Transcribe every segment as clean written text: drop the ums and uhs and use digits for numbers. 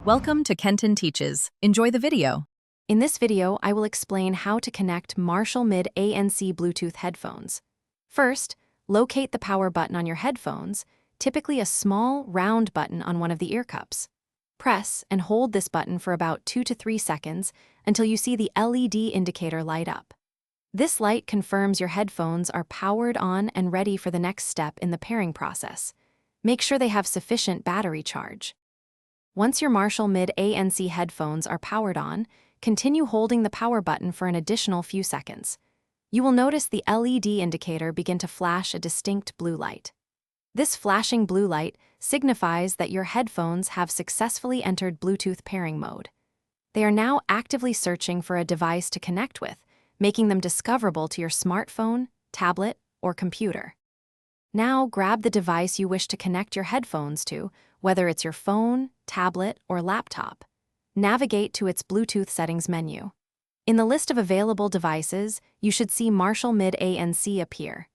Welcome to Kenton Teaches. Enjoy the video. In this video, I will explain how to connect Marshall Mid ANC Bluetooth headphones. First, locate the power button on your headphones, typically a small, round button on one of the ear cups. Press and hold this button for about 2 to 3 seconds until you see the LED indicator light up. This light confirms your headphones are powered on and ready for the next step in the pairing process. Make sure they have sufficient battery charge. Once your Marshall Mid ANC headphones are powered on, continue holding the power button for an additional few seconds. You will notice the LED indicator begin to flash a distinct blue light. This flashing blue light signifies that your headphones have successfully entered Bluetooth pairing mode. They are now actively searching for a device to connect with, making them discoverable to your smartphone, tablet, or computer. Now grab the device you wish to connect your headphones to, whether it's your phone, tablet, or laptop. Navigate to its Bluetooth settings menu. In the list of available devices, you should see Marshall Mid ANC appear.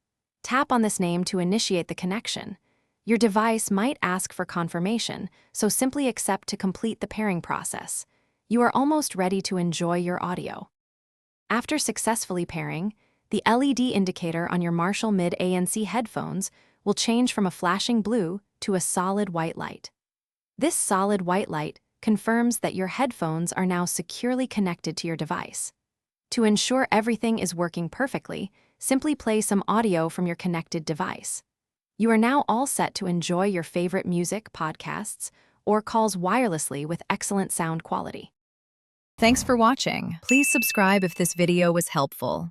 Tap on this name to initiate the connection. Your device might ask for confirmation, so simply accept to complete the pairing process. You are almost ready to enjoy your audio. After successfully pairing, the LED indicator on your Marshall Mid ANC headphones will change from a flashing blue to a solid white light. This solid white light confirms that your headphones are now securely connected to your device. To ensure everything is working perfectly, simply play some audio from your connected device. You are now all set to enjoy your favorite music, podcasts, or calls wirelessly with excellent sound quality. Thanks for watching. Please subscribe if this video was helpful.